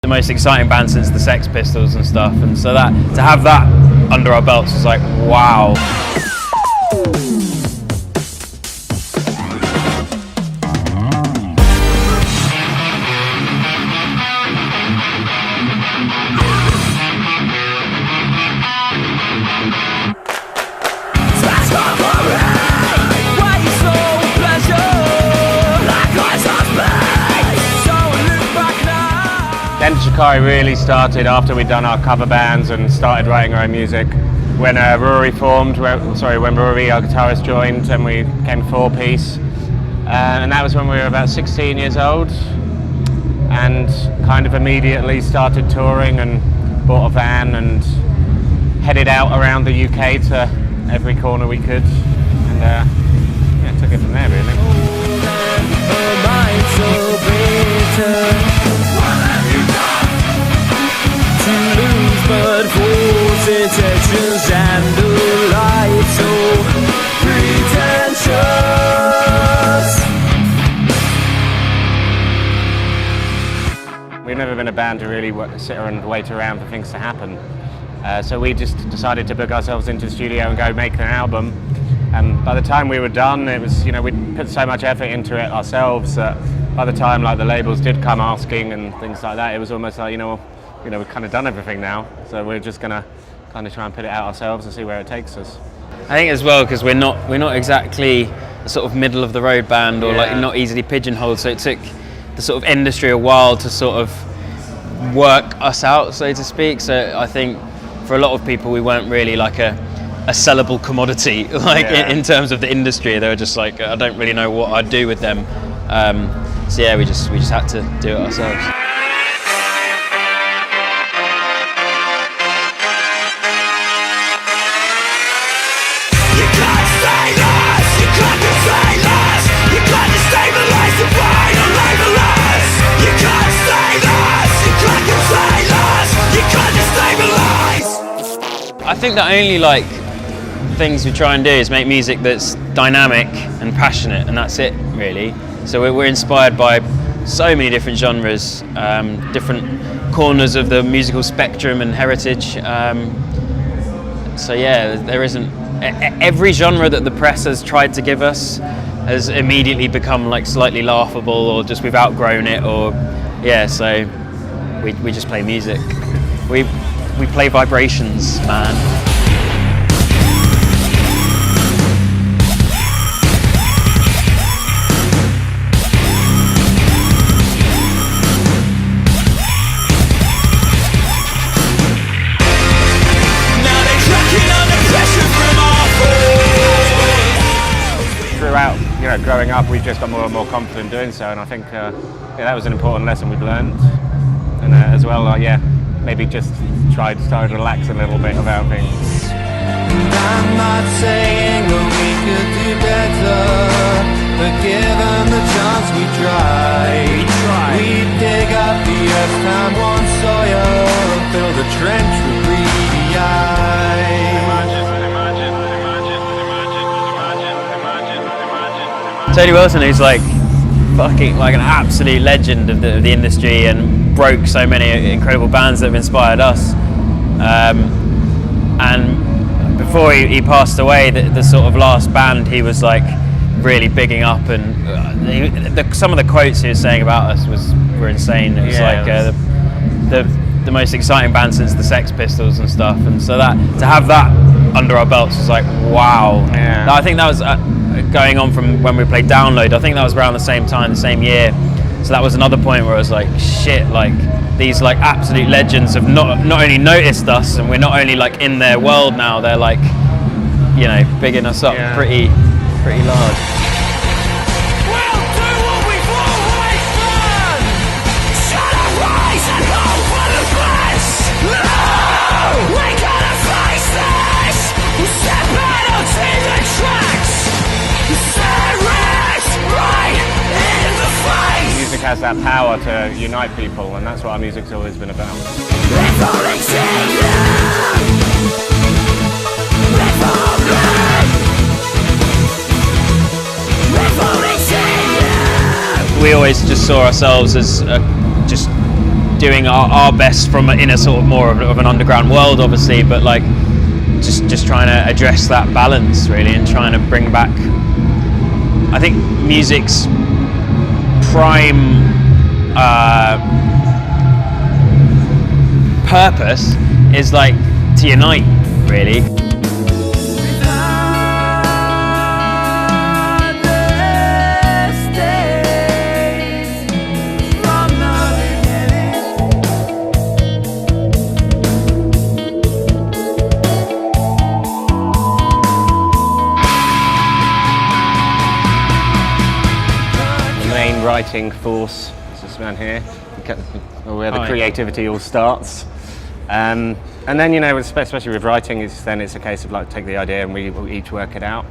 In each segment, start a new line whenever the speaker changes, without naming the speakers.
the most exciting band since the Sex Pistols and stuff, and so that to have that under our belts was like, wow.
Then Shikari really started after we'd done our cover bands and started writing our own music. When Rory formed, when Rory, our guitarist, joined, and we became a four-piece. And that was when we were about 16 years old, and kind of immediately started touring and bought a van and headed out around the UK to every corner we could, and yeah, took it from there really.
But false intentions and the light so pretentious.
We've never been a band to really sit and wait around for things to happen. So we just decided to book ourselves into the studio and go make an album. And by the time we were done, it was, we'd put so much effort into it ourselves that by the time the labels did come asking and things like that, it was almost like, we've kind of done everything now, so we're just gonna kind of try and put it out ourselves and see where it takes us.
I think as well because we're not exactly a sort of middle of the road band or not easily pigeonholed, so it took the sort of industry a while to sort of work us out, so to speak. So I think for a lot of people we weren't really like a sellable commodity in terms of the industry. They were just like, I don't really know what I'd do with them. So yeah, we just had to do it ourselves. I think the only things we try and do is make music that's dynamic and passionate, and that's it really. So we're inspired by so many different genres, different corners of the musical spectrum and heritage. So yeah, there isn't every genre that the press has tried to give us has immediately become slightly laughable, or just we've outgrown it, or so we just play music. We play vibrations, man.
Throughout, growing up, we've just got more and more confident doing so, and I think that was an important lesson we've learned. And as well, maybe just started to relax a little bit about things.
I'm not saying that we could do better, but given the chance we tried. We'd dig up the earth, found one soil, and fill the trench with greedy eyes.
Tony Wilson, who's fucking an absolute legend of the industry and broke so many incredible bands that have inspired us. And before he passed away, the sort of last band he was really bigging up, and some of the quotes he was saying about us were insane. It was the most exciting band since the Sex Pistols and stuff, and so that to have that under our belts was like, wow. Yeah. I think that was going on from when we played Download. I think that was around the same time, the same year. So that was another point where I was like, shit, these absolute legends have not only noticed us, and we're not only in their world now, they're bigging us up pretty large.
We'll do what we've always done. Shut up, rise and hope for the best. No, we gotta face this. We'll step out in the tracks. Right in the face.
Music has that power to unite people, and that's what our music's always been about.
We always just saw ourselves as just doing our best from in a sort of more of an underground world, obviously, but like just trying to address that balance really, and trying to bring back. I think music's prime purpose is like to unite, really.
Writing force is this man here, where the creativity all starts, and then, you know, especially with writing, it's a case of like take the idea and we each work it out.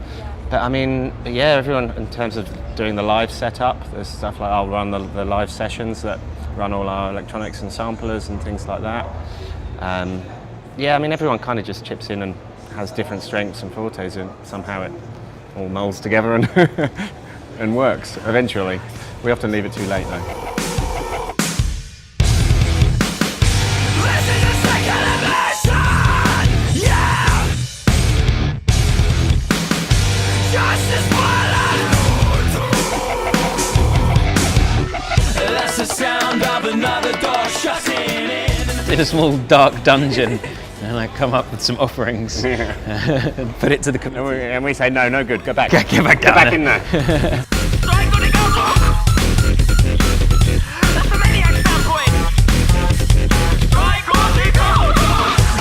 But I mean, yeah, everyone, in terms of doing the live setup, there's stuff like I'll run the live sessions that run all our electronics and samplers and things like that. Yeah, I mean, everyone kind of just chips in and has different strengths and fortes, and somehow it all molds together and and works eventually. We often leave it too late though.
That's the sound of another door shutting in.
In a small dark dungeon, and I come up with some offerings and put it to the
and we say no good, go back.
Get back down.
Go back in there.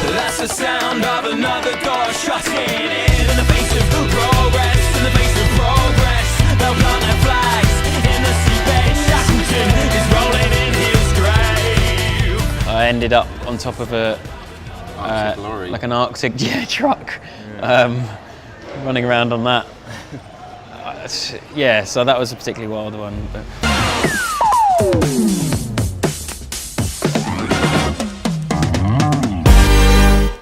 That's the sound of another door shutting in the face of progress, in the face of progress. They'll plant their flags in the seabed. Shackleton is rolling in his grave.
I ended up on top of a like an Arctic truck, running around on that. Yeah, so that was a particularly wild one. But